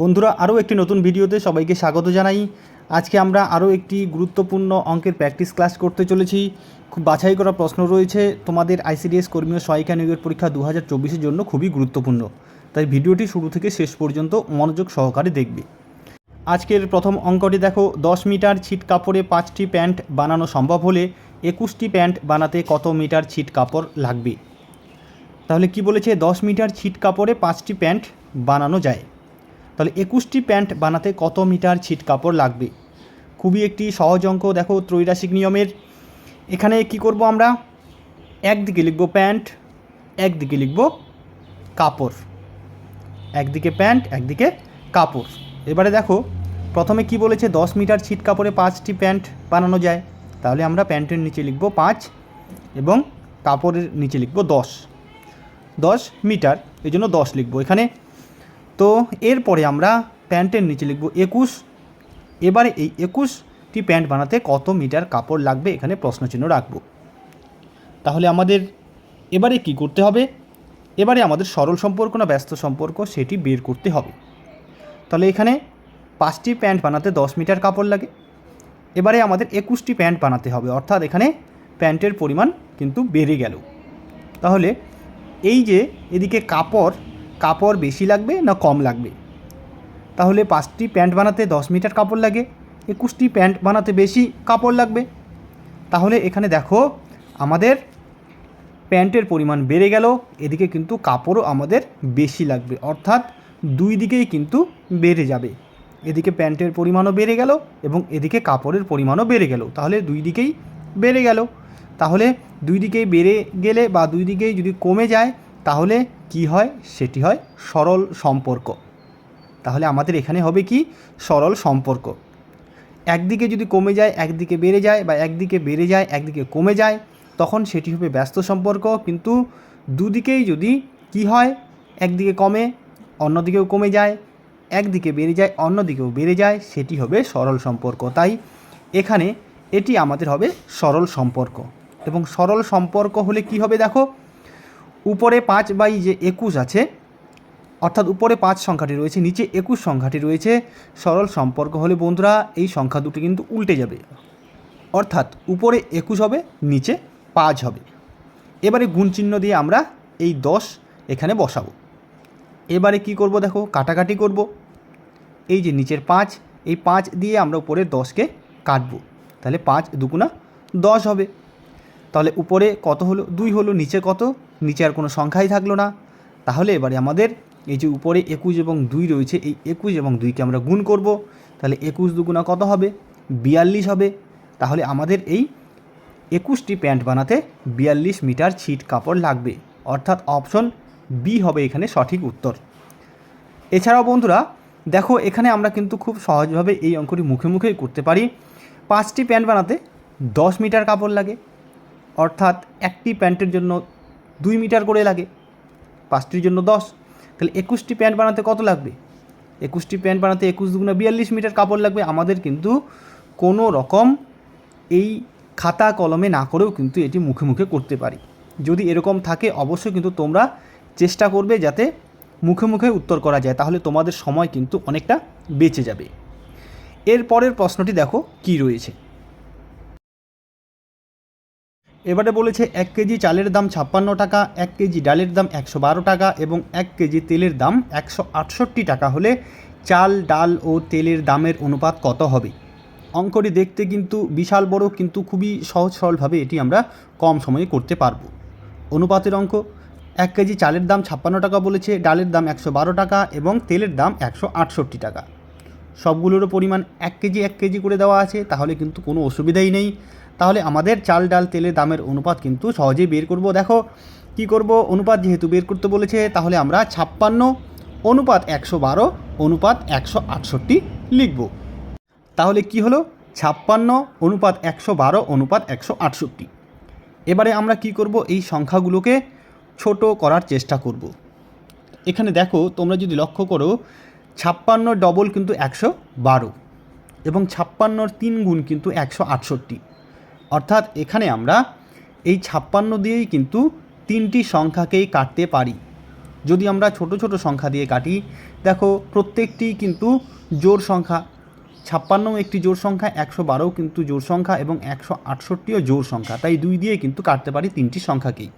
বন্ধুরা আরও একটি নতুন ভিডিওতে সবাইকে স্বাগত জানাই। আজকে আমরা আরও একটি গুরুত্বপূর্ণ অঙ্কের প্র্যাকটিস ক্লাস করতে চলেছি। খুব বাছাই করা প্রশ্ন রয়েছে, তোমাদের আইসিডিএস কর্মী সহায়িকা নিয়োগের পরীক্ষা 2024-এর জন্য খুবই গুরুত্বপূর্ণ, তাই ভিডিওটি শুরু থেকে শেষ পর্যন্ত মনোযোগ সহকারে দেখবে। আজকের প্রথম অঙ্কটি দেখো, 10 মিটার ছিট কাপড়ে 5টি প্যান্ট বানানো সম্ভব হলে 21টি প্যান্ট বানাতে কত মিটার ছিট কাপড় লাগবে। তাহলে কি বলেছে, 10 মিটার ছিট কাপড়ে 5টি প্যান্ট বানানো যায়, তাহলে 21টি প্যান্ট বানাতে কত মিটার ছিট কাপড় লাগবে। খুবই একটি সহজ অঙ্ক। দেখো ত্রৈরাশিক নিয়মের এখানে কি করব, আমরা একদিকে লিখব প্যান্ট, একদিকে লিখব কাপড়, একদিকে প্যান্ট একদিকে কাপড়। এবারে দেখো প্রথমে কি বলেছে, 10 মিটার ছিট কাপড়ে 5টি প্যান্ট বানানো যায়, তাহলে আমরা প্যান্টের নিচে লিখব 5 এবং কাপড়ের নিচে লিখব 10 মিটার, এই জন্য 10 লিখব এখানে। তো এরপরে আমরা প্যান্টের নিচে লিখব 21। এবারে এই 21টি প্যান্ট বানাতে কত মিটার কাপড় লাগবে, এখানে প্রশ্নচিহ্ন রাখব। তাহলে আমাদের এবারে কি করতে হবে, এবারে আমাদের সরল সম্পর্ক না ব্যস্ত সম্পর্ক সেটি বের করতে হবে। তাহলে এখানে 5টি প্যান্ট বানাতে 10 মিটার কাপড় লাগে, এবারে আমাদের 21টি প্যান্ট বানাতে হবে, অর্থাৎ এখানে প্যান্টের পরিমাণ কিন্তু বেড়ে গেল। তাহলে এই যে এদিকে কাপড় বেশি লাগবে না কম লাগবে, তাহলে 5টি প্যান্ট বানাতে 10 মিটার কাপড় লাগে, 21টি প্যান্ট বানাতে বেশি কাপড় লাগবে। তাহলে এখানে দেখো আমাদের প্যান্টের পরিমাণ বেড়ে গেল, এদিকে কিন্তু কাপড়ও আমাদের বেশি লাগবে, অর্থাৎ দুই দিকেই কিন্তু বেড়ে যাবে। এদিকে প্যান্টের পরিমাণও বেড়ে গেল এবং এদিকে কাপড়ের পরিমাণও বেড়ে গেল, তাহলে দুই দিকেই বেড়ে গেল। তাহলে দুই দিকেই বেড়ে গেলে বা দুই দিকেই যদি কমে যায় তাহলে কি হয়, সেটি হয় সরল সম্পর্ক। তাহলে আমাদের এখানে হবে কি, সরল সম্পর্ক। একদিকে যদি কমে যায় একদিকে বেড়ে যায়, বা একদিকে বেড়ে যায় একদিকে কমে যায়, তখন সেটি হবে ব্যস্ত সম্পর্ক। কিন্তু দুদিকেই যদি কি হয়, একদিকে কমে অন্যদিকেও কমে যায়, একদিকে বেড়ে যায় অন্যদিকেও বেড়ে যায়, সেটি হবে সরল সম্পর্ক। তাই এখানে এটি আমাদের হবে সরল সম্পর্ক। এবং সরল সম্পর্ক হলে কি হবে, দেখো উপরে 5/21 আছে, অর্থাৎ উপরে 5 সংখ্যাটি রয়েছে, নিচে 21 সংখ্যাটি রয়েছে। সরল সম্পর্ক হলে বন্ধুরা এই সংখ্যা দুটি কিন্তু উল্টে যাবে, অর্থাৎ উপরে 21 হবে নিচে 5 হবে। এবারে গুণ চিহ্ন দিয়ে আমরা এই 10 এখানে বসাবো। এবারে কি করব, দেখো কাটাকাটি করব। এই যে নিচের 5, এই 5 দিয়ে আমরা উপরে 10কে কাটবো, তাহলে 5 দুগুণা 10 হবে। তাহলে উপরে কত হলো, 2 হলো, নিচে কত, নিচে আর কোনো সংখ্যাই থাকলো না। তাহলে এবারে আমাদের এই যে উপরে 21 এবং 2 রয়েছে, এই 21 এবং 2কে আমরা গুণ করব, তাহলে 21 দুগুণা কত হবে, 42 হবে। তাহলে আমাদের এই 21টি প্যান্ট বানাতে 42 মিটার ছিট কাপড় লাগবে, অর্থাৎ অপশন বি হবে এখানে সঠিক উত্তর। এছাড়াও বন্ধুরা দেখো এখানে আমরা কিন্তু খুব সহজভাবে এই অঙ্কটি মুখে মুখেই করতে পারি। 5টি প্যান্ট বানাতে 10 মিটার কাপড় লাগে, অর্থাৎ একটি প্যান্টের জন্য 2 মিটার করে লাগে, 5টির জন্য 10, তাহলে 21টি প্যান্ট বানাতে কত লাগবে, 21টি প্যান্ট বানাতে 21 দুগুণা 42 মিটার কাপড় লাগবে। আমাদের কিন্তু কোনো রকম এই খাতা কলমে না করেও কিন্তু এটি মুখে মুখে করতে পারি। যদি এরকম থাকে অবশ্যই কিন্তু তোমরা চেষ্টা করবে যাতে মুখে মুখে উত্তর করা যায়, তাহলে তোমাদের সময় কিন্তু অনেকটা বেঁচে যাবে। এর পরের প্রশ্নটি দেখো কি রয়েছে। এবারে বলেছে 1 কেজি চালের দাম 56 টাকা, 1 কেজি ডালের দাম 112 টাকা এবং 1 কেজি তেলের দাম 168 টাকা হলে চাল, ডাল ও তেলের দামের অনুপাত কত হবে। অঙ্কটি দেখতে কিন্তু বিশাল বড়, কিন্তু খুবই সহজ সরলভাবে এটি আমরা কম সময়ে করতে পারবো। অনুপাতের অঙ্ক, 1 কেজি চালের দাম 56 টাকা বলেছে, ডালের দাম 112 টাকা এবং তেলের দাম 168 টাকা। সবগুলোরও পরিমাণ 1 কেজি করে দেওয়া আছে, তাহলে কিন্তু কোনো অসুবিধাই নেই। তাহলে আমাদের চাল, ডাল, তেলের দামের অনুপাত কিন্তু সহজেই বের করব। দেখো কি করব, অনুপাত যেহেতু বের করতে বলেছে, তাহলে আমরা 56 অনুপাত 112 অনুপাত 168 লিখব। তাহলে কি হলো, 56 অনুপাত 112 অনুপাত 168। এবারে আমরা কি করব, এই সংখ্যাগুলোকে ছোট করার চেষ্টা করব। এখানে দেখো তোমরা যদি লক্ষ্য করো, 56 ডবল কিন্তু 112 এবং 56-র 3 গুণ কিন্তু 168, অর্থাৎ এখানে আমরা এই 56 দিয়েই কিন্তু 3টি সংখ্যাকেই কাটতে পারি। যদি আমরা ছোট ছোট সংখ্যা দিয়ে কাটি, দেখো প্রত্যেকটি কিন্তু জোড় সংখ্যা। 56 একটি জোড় সংখ্যা, 112 কিন্তু জোড় সংখ্যা এবং 168ও জোড় সংখ্যা। তাই 2 দিয়ে কিন্তু কাটতে পারি তিনটি সংখ্যাকেই।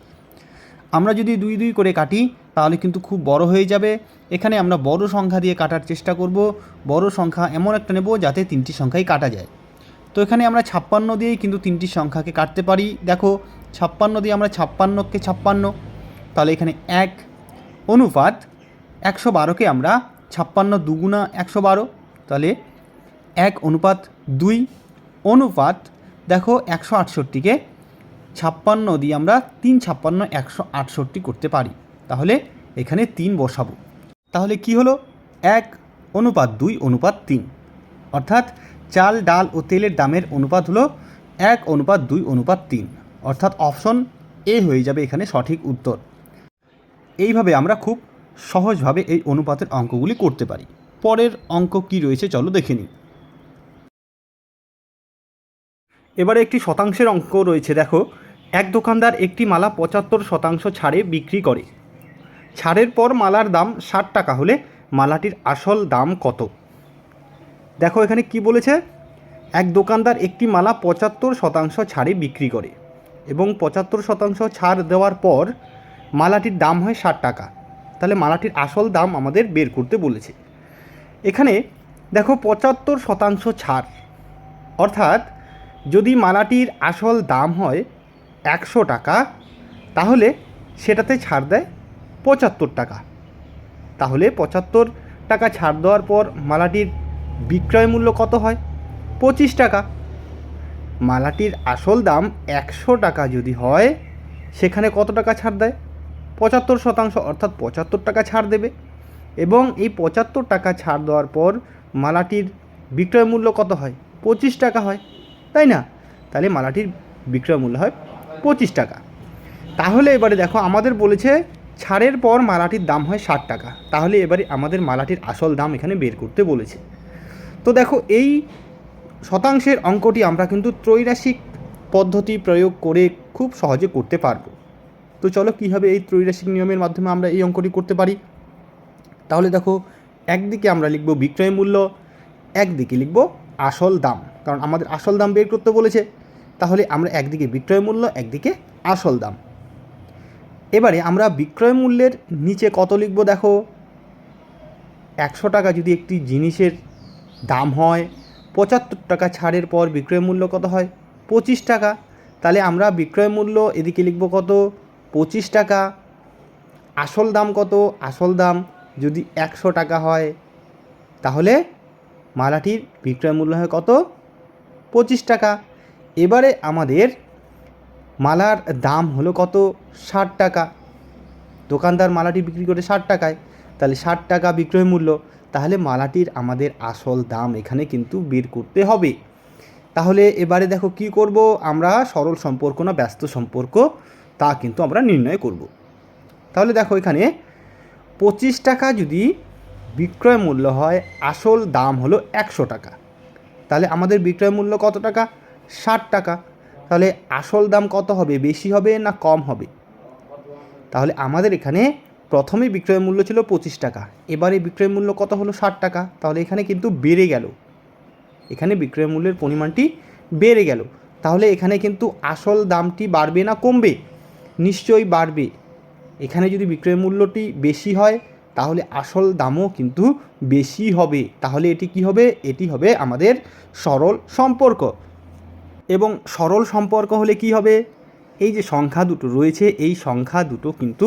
আমরা যদি 2 2 করে কাটি তাহলে কিন্তু খুব বড় হয়ে যাবে। এখানে আমরা বড় সংখ্যা দিয়ে কাটার চেষ্টা করব। বড় সংখ্যা এমন একটা নেব যাতে তিনটি সংখ্যাই কাটা যায়। তো এখানে আমরা 56 দিয়েই কিন্তু তিনটি সংখ্যাকে কাটতে পারি। দেখো 56 দিয়ে আমরা 56কে 56, তাহলে এখানে 1 অনুপাত 112কে আমরা 56 দুগুণা 112, তাহলে 1 অনুপাত 2 অনুপাত দেখো 168কে 56 দিয়ে আমরা 3 56 168 করতে পারি। তাহলে এখানে 3 বসাবো। তাহলে কি হলো? 1 অনুপাত 2 অনুপাত 3, অর্থাৎ চাল ডাল ও তেলের দামের অনুপাত হলো 1 অনুপাত 2 অনুপাত 3, অর্থাৎ অপশন এ হয়ে যাবে এখানে সঠিক উত্তর। এইভাবে আমরা খুব সহজভাবে এই অনুপাতের অঙ্কগুলি করতে পারি। পরের অঙ্ক কি রয়েছে চলো দেখে নিই। এবারে একটি শতাংশের অঙ্ক রয়েছে। দেখো, এক দোকানদার একটি মালা 75% ছাড়ে বিক্রি করে। ছাড়ের পর মালার দাম 60 টাকা হলে মালাটির আসল দাম কত? দেখো এখানে কি বলেছে, এক দোকানদার একটি মালা 75% ছাড়ে বিক্রি করে এবং 75% ছাড় দেওয়ার পর মালাটির দাম হয় 60 টাকা। তাহলে মালাটির আসল দাম আমাদের বের করতে বলেছে। এখানে দেখো 75% ছাড়, অর্থাৎ যদি মালাটির আসল দাম হয় 100 টাকা, তাহলে সেটাতে ছাড় দেয় 75 টাকা। তাহলে 75 টাকা ছাড় দেওয়ার পর মালাটির বিক্রয় মূল্য কত হয়? 25 টাকা। মালাটির আসল দাম 100 টাকা যদি হয়, সেখানে কত টাকা ছাড় দেয়? 75%, অর্থাৎ 75 টাকা ছাড় দেবে। এবং এই 75 টাকা ছাড় দেওয়ার পর মালাটির বিক্রয় মূল্য কত হয়? 25 টাকা হয়, তাই না? তাহলে মালাটির বিক্রয় মূল্য হয় 25 টাকা। তাহলে এবারে দেখো আমাদের বলেছে ছাড়ের পর মালাটির দাম হয় 60 টাকা। তাহলে এবারে আমাদের মালাটির আসল দাম এখানে বের করতে বলেছে। তো দেখো এই শতাংশের অঙ্কটি আমরা কিন্তু ত্রৈরাশিক পদ্ধতি প্রয়োগ করে খুব সহজে করতে পারবো। তো চলো কীভাবে এই ত্রৈরাশিক নিয়মের মাধ্যমে আমরা এই অঙ্কটি করতে পারি। তাহলে দেখো, একদিকে আমরা লিখব বিক্রয় মূল্য, একদিকে লিখব আসল দাম, কারণ আমাদের আসল দাম বের করতে বলেছে। তাহলে আমরা একদিকে বিক্রয় মূল্য, একদিকে আসল দাম। এবারে আমরা বিক্রয় মূল্যের নিচে কত লিখব? দেখো 100 টাকা যদি একটি জিনিসের দাম হয়, 75 টাকা ছাড়ের পর বিক্রয় মূল্য কত হয়? 25 টাকা। তাহলে আমরা বিক্রয় মূল্য এদিকে লিখব কত? 25 টাকা। আসল দাম কত? আসল দাম যদি 100 টাকা হয়, তাহলে মালাটির বিক্রয় মূল্য হয় কত? 25 টাকা। এবারে আমাদের মালার দাম হলো কত? 60 টাকা। দোকানদার মালাটি বিক্রি করে 60 টাকায়, তাহলে 60 টাকা বিক্রয় মূল্য। তাহলে মালাটির আমাদের আসল দাম এখানে কিন্তু বের করতে হবে। তাহলে এবারে দেখো কি করব আমরা, সরল সম্পর্ক না ব্যস্ত সম্পর্ক তা কিন্তু আমরা নির্ণয় করব। তাহলে দেখো এখানে 25 টাকা যদি বিক্রয় মূল্য হয়, আসল দাম হলো 100 টাকা, তাহলে আমাদের বিক্রয় মূল্য কত টাকা? 60 টাকা। তাহলে আসল দাম কত হবে? বেশি হবে না কম হবে? তাহলে আমাদের এখানে প্রথমে বিক্রয় মূল্য ছিল 25 টাকা, এবারে বিক্রয় মূল্য কত হলো? 60 টাকা। তাহলে এখানে কিন্তু বেড়ে গেল, এখানে বিক্রয় মূল্যের পরিমাণটি বেড়ে গেল। তাহলে এখানে কিন্তু আসল দামটি বাড়বে না কমবে? নিশ্চয়ই বাড়বে। এখানে যদি বিক্রয় মূল্যটি বেশি হয় তাহলে আসল দামও কিন্তু বেশি হবে। তাহলে এটি কি হবে? এটি হবে আমাদের সরল সম্পর্ক। এবং সরল সম্পর্ক হলে কি হবে? এই যে সংখ্যা দুটো রয়েছে, এই সংখ্যা দুটো কিন্তু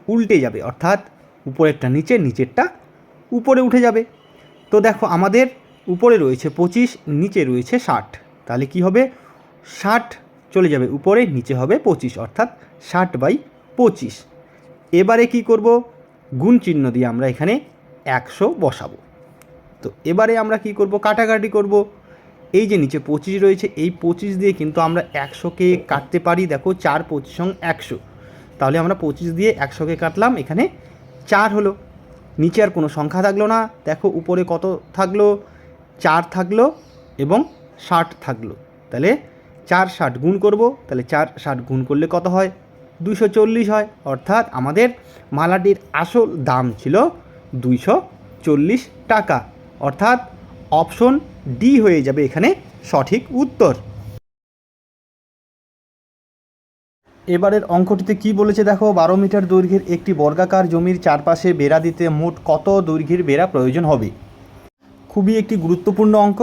উল্টে যাবে, অর্থাৎ উপরেরটা নিচে, নিচেরটা উপরে উঠে যাবে। তো দেখো আমাদের উপরে রয়েছে 25, নিচে রয়েছে 60, তাহলে কি হবে? 60 চলে যাবে উপরে, নিচে হবে 25, অর্থাৎ 60/25। এবারে কি করব? গুণ চিহ্ন দিয়ে আমরা এখানে 100 বসাবো। তো এবারে আমরা কি করব? কাটাকাটি করব। এই যে নিচে 25 রয়েছে, এই 25 দিয়ে কিন্তু আমরা 100কে কাটতে পারি। দেখো 4 25 100, তাহলে আমরা 25 দিয়ে 100কে কাটলাম, এখানে 4 হলো। নিচে আর কোনো সংখ্যা থাকলো না। দেখো উপরে কত থাকলো? 4 থাকলো এবং 60 থাকলো। তাহলে 4 60 গুণ করব, তাহলে 4 60 গুণ করলে কত হয়? 240 হয়, অর্থাৎ আমাদের মালাটির আসল দাম ছিল 240 টাকা, অর্থাৎ অপশন ডি হয়ে যাবে এখানে সঠিক উত্তর। এবারের অঙ্কটিতে কি বলেছে দেখো, 12 মিটার দৈর্ঘ্যের একটি বর্গাকার জমির চারপাশে বেড়া দিতে মোট কত দৈর্ঘ্যের বেড়া প্রয়োজন হবে। খুবই একটি গুরুত্বপূর্ণ অঙ্ক।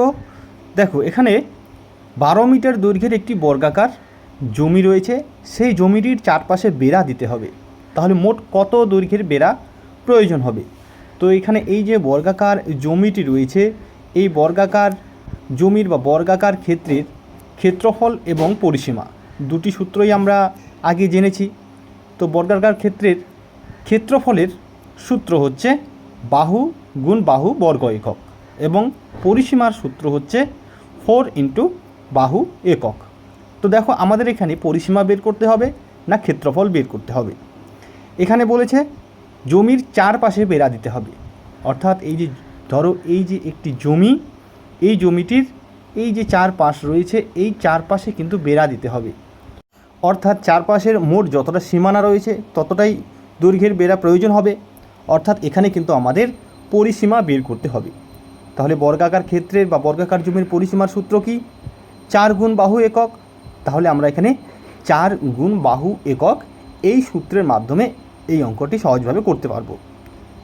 দেখো এখানে 12 মিটার দৈর্ঘ্যের একটি বর্গাকার জমি রয়েছে, সেই জমিটির চারপাশে বেড়া দিতে হবে। তাহলে মোট কত দৈর্ঘ্যের বেড়া প্রয়োজন হবে। তো এখানে এই যে বর্গাকার জমিটি রয়েছে, এই বর্গাকার জমির বা বর্গাকার ক্ষেত্রের ক্ষেত্রফল এবং পরিসীমা দুটি সূত্রই আমরা আগে জেনেছি। তো বর্গাকার ক্ষেত্রের ক্ষেত্রফলের সূত্র হচ্ছে বাহু গুণ বাহু বর্গ একক, এবং পরিসীমার সূত্র হচ্ছে 4 ইন্টু বাহু একক। তো দেখো আমাদের এখানে পরিসীমা বের করতে হবে না ক্ষেত্রফল বের করতে হবে। এখানে বলেছে জমির চারপাশে বেড়া দিতে হবে, অর্থাৎ এই যে ধরো এই যে একটি জমি, এই জমিটির এই যে চারপাশ রয়েছে, এই চারপাশে কিন্তু বেড়া দিতে হবে, অর্থাৎ চারপাশের মোট যতটা সীমানা রয়েছে ততটাই দৈর্ঘ্যের বেড়া প্রয়োজন হবে। অর্থাৎ এখানে কিন্তু আমাদের পরিসীমা বের করতে হবে। তাহলে বর্গাকার ক্ষেত্রের বা বর্গাকার জমির পরিসীমার সূত্র কি? 4 গুণ বাহু একক। তাহলে আমরা এখানে 4 গুণ বাহু একক এই সূত্রের মাধ্যমে এই অঙ্কটি সহজভাবে করতে পারবো।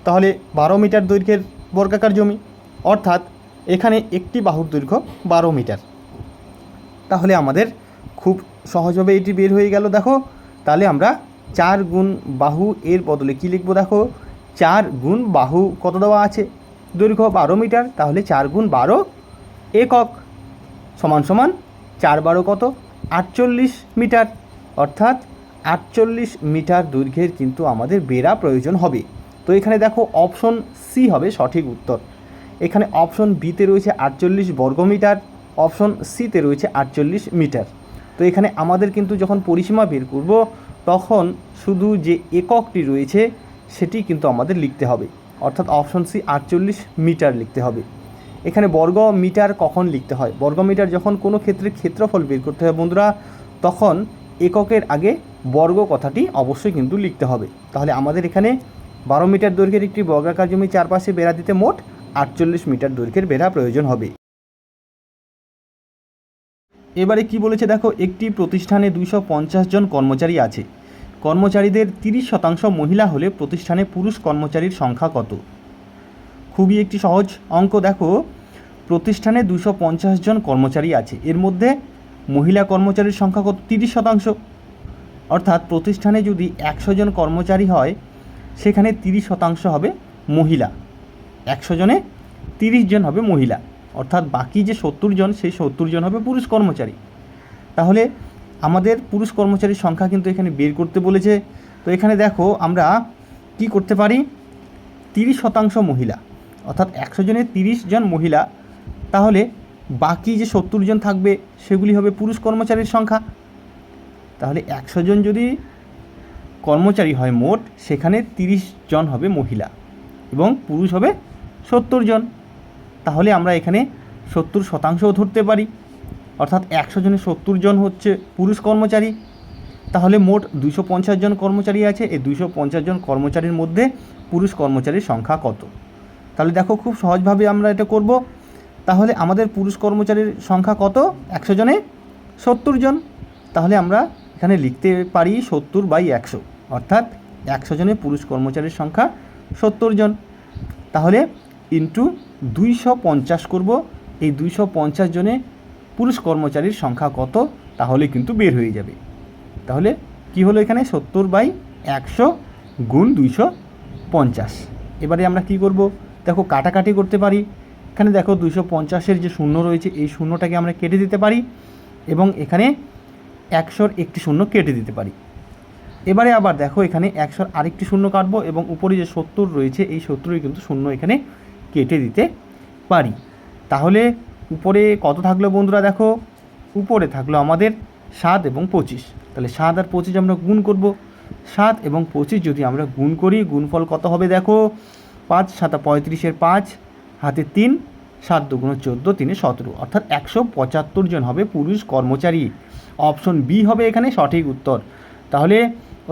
তাহলে 12 মিটার দৈর্ঘ্যের বর্গাকার জমি, অর্থাৎ এখানে একটি বাহুর দৈর্ঘ্য 12 মিটার। তাহলে আমাদের খুব সহজভাবে এটি বের হয়ে গেল। দেখো তাহলে আমরা 4 গুণ বাহু এর বদলে কি লিখব, দেখো 4 গুণ বাহু কত দেওয়া আছে, দৈর্ঘ্য 12 মিটার, তাহলে 4 গুণ 12 একক সমান সমান 4 12 কত 48 মিটার, অর্থাৎ 48 মিটার দৈর্ঘ্যের কিন্তু আমাদের বেড়া প্রয়োজন হবে। তো এখানে দেখো অপশন সি হবে সঠিক উত্তর। এখানে অপশন বিতে রয়েছে 48 বর্গমিটার, অপশন সিতে রয়েছে 48 মিটার। তো এখানে আমাদের কিন্তু যখন পরিসীমা বের করব তখন শুধু যে এককটি রয়েছে সেটি কিন্তু আমাদের লিখতে হবে, অর্থাৎ অপশন সি 48 মিটার লিখতে হবে। এখানে বর্গ মিটার কখন লিখতে হয়, বর্গ মিটার যখন কোনো ক্ষেত্রে ক্ষেত্রফল বের করতে হয় বন্ধুরা, তখন এককের আগে বর্গ কথাটি অবশ্যই কিন্তু লিখতে হবে। তাহলে আমাদের এখানে 12 মিটার দৈর্ঘ্যের একটি বর্গাকার জমি চারপাশে বেড়া দিতে মোট 48 মিটার দৈর্ঘ্যের বেড়া প্রয়োজন হবে। এবারে কি বলেছে দেখো, একটি প্রতিষ্ঠানে 250 জন কর্মচারী আছে, কর্মচারীদের 30% মহিলা হলে প্রতিষ্ঠানে পুরুষ কর্মচারীর সংখ্যা কত। খুবই একটি সহজ অঙ্ক। দেখো প্রতিষ্ঠানে 250 জন কর্মচারী আছে, এর মধ্যে মহিলা কর্মচারীর সংখ্যা কত, 30%। অর্থাৎ প্রতিষ্ঠানে যদি 100 জন কর্মচারী হয় সেখানে 30% হবে মহিলা, 100 জনে 30 জন হবে মহিলা, অর্থাৎ বাকি যে 70 জন সেই 70 জন হবে পুরুষ কর্মচারী। তাহলে আমাদের পুরুষ কর্মচারীর সংখ্যা কিন্তু এখানে বের করতে বলেছে। তো এখানে দেখো আমরা কি করতে পারি, 30% মহিলা, অর্থাৎ 100 জনে 30 জন মহিলা, তাহলে বাকি যে 70 জন থাকবে সেগুলি হবে পুরুষ কর্মচারীর সংখ্যা। তাহলে 100 জন যদি কর্মচারী হয় মোট, সেখানে 30 জন হবে মহিলা এবং পুরুষ হবে 70 জন। তাহলে আমরা এখানে 70% ধরতে পারি, অর্থাৎ 100 জনে 70 জন হচ্ছে পুরুষ কর্মচারী। তাহলে মোট 250 জন কর্মচারী আছে, এই 250 জন কর্মচারীর মধ্যে পুরুষ কর্মচারীর সংখ্যা কত। তাহলে দেখো খুব সহজভাবে আমরা এটা করব। তাহলে আমাদের পুরুষ কর্মচারীর সংখ্যা কত, 100 জনে 70 জন। তাহলে আমরা এখানে লিখতে পারি 70/100, অর্থাৎ 100 জনে পুরুষ কর্মচারীর সংখ্যা 70 জন। তাহলে ইন্টু 250 করব, এই 250 জনে পুরুষ কর্মচারীর সংখ্যা কত তাহলে কিন্তু বের হয়ে যাবে। তাহলে কি হলো এখানে 70/100 গুণ 250। এবারে আমরা কি করব, দেখো কাটাকাটি করতে পারি। এখানে দেখো 250-এর যে শূন্য রয়েছে এই শূন্যটাকে আমরা কেটে দিতে পারি এবং এখানে 100-র একটি শূন্য কেটে দিতে পারি। এবারে আবার দেখো এখানে 100-র আরেকটি শূন্য কাটবো এবং উপরে যে 70 রয়েছে এই 70-এর কিন্তু শূন্য এখানে কেটে দিতে পারি। তাহলে উপরে কত থাকলো বন্ধুরা, দেখো উপরে থাকলো আমাদের 7 এবং 25। তাহলে 7 আর 25 আমরা গুণ করব। 7 এবং 25 যদি আমরা গুণ করি, গুণফল কত হবে দেখো, 5 7 35-এর 5 হাতে 3, 7 2 14, 3 17, অর্থাৎ 175 জন হবে পুরুষ কর্মচারী। অপশন বি হবে এখানে সঠিক উত্তর। তাহলে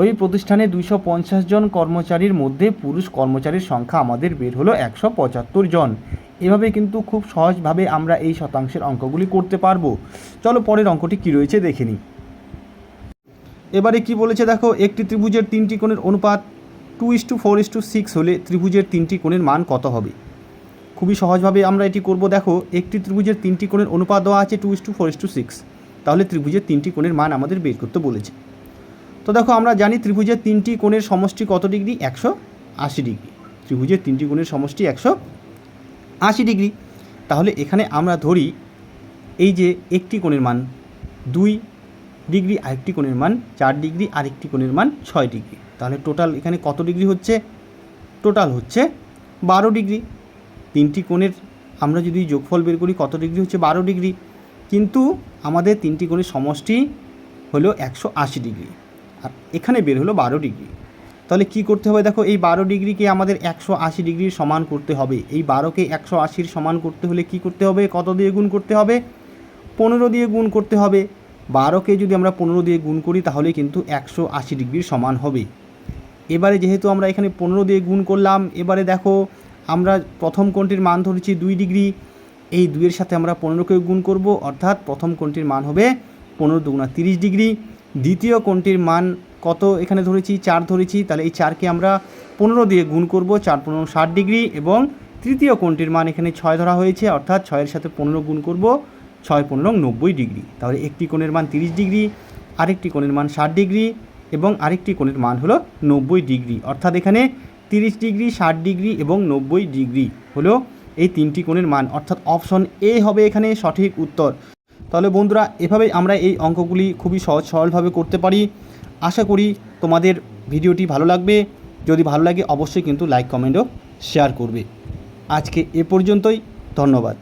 ওই প্রতিষ্ঠানে 250 জন কর্মচারীর মধ্যে পুরুষ কর্মচারীর সংখ্যা আমাদের বের হলো 175 জন। এভাবে কিন্তু খুব সহজভাবে আমরা এই শতাংশের অঙ্কগুলি করতে পারবো। চলো পরের অঙ্কটি কী রয়েছে দেখে নিই। এবারে কি বলেছে দেখো, একটি ত্রিভুজের 3টি কোণের অনুপাত 2:4:6 হলে ত্রিভুজের 3টি কোণের মান কত হবে? খুবই সহজভাবে আমরা এটি করব। দেখো, একটি ত্রিভুজের 3টি কোণের অনুপাত দেওয়া আছে 2:4:6, তাহলে ত্রিভুজের 3টি কোণের মান আমাদের বের করতে বলেছে। তো দেখো, আমরা জানি ত্রিভুজের 3টি কোণের সমষ্টি কত ডিগ্রি? 180 ডিগ্রি। ত্রিভুজের 3টি কোণের সমষ্টি 180 ডিগ্রি। তাহলে এখানে আমরা ধরি এই যে একটি কোণের মান 2 ডিগ্রি, আরেকটি কোণের মান 4 ডিগ্রি, আরেকটি কোণের মান 6 ডিগ্রি। তাহলে টোটাল এখানে কত ডিগ্রি হচ্ছে? টোটাল হচ্ছে 12 ডিগ্রি। 3টি কোণের আমরা যদি যোগফল বের করি কত ডিগ্রি হচ্ছে? 12 ডিগ্রি। কিন্তু আমাদের 3টি কোণের সমষ্টি হলো 180 ডিগ্রি, আর এখানে বের হলো 12 ডিগ্রি। তাহলে কি করতে হবে? দেখো, এই 12 ডিগ্রিকে আমাদের 180 ডিগ্রির সমান করতে হবে। এই 12কে 180 সমান করতে হলে কি করতে হবে? কত দিয়ে গুণ করতে হবে? 15 দিয়ে গুণ করতে হবে। 12কে যদি আমরা 15 দিয়ে গুণ করি তাহলে কিন্তু 180 ডিগ্রির সমান হবে। এবারে যেহেতু আমরা এখানে 15 দিয়ে গুণ করলাম, এবারে দেখো আমরা প্রথম কোণটির মান ধরেছি 2 ডিগ্রি। এই 2-এর সাথে আমরা 15কে গুণ করব, অর্থাৎ প্রথম কোণটির মান হবে 15 দুগুণা 30 ডিগ্রি। দ্বিতীয় কোণটির মান কত এখানে ধরেছি? 4 ধরেছি। তাহলে এই 4কে আমরা 15 দিয়ে গুণ করব, 4 15 60 ডিগ্রি। এবং তৃতীয় কোণটির মান এখানে 6 ধরা হয়েছে, অর্থাৎ 6-এর সাথে 15 গুণ করব, 6 15 90 ডিগ্রি। তাহলে একটি কোণের মান 30 ডিগ্রি, আরেকটি কোণের মান 60 ডিগ্রি এবং আরেকটি কোণের মান হলো 90 ডিগ্রি। অর্থাৎ এখানে 30 ডিগ্রি, 60 ডিগ্রি এবং 90 ডিগ্রি হলো এই 3টি কোণের মান, অর্থাৎ অপশন এ হবে এখানে সঠিক উত্তর। তাহলে বন্ধুরা, এভাবেই আমরা এই অঙ্কগুলি খুবই সহজ সরলভাবে করতে পারি। আশা করি তোমাদের ভিডিওটি ভালো লাগবে। যদি ভালো লাগে অবশ্যই কিন্তু লাইক, কমেন্ট ও শেয়ার করবে। আজকে এ পর্যন্তই, ধন্যবাদ।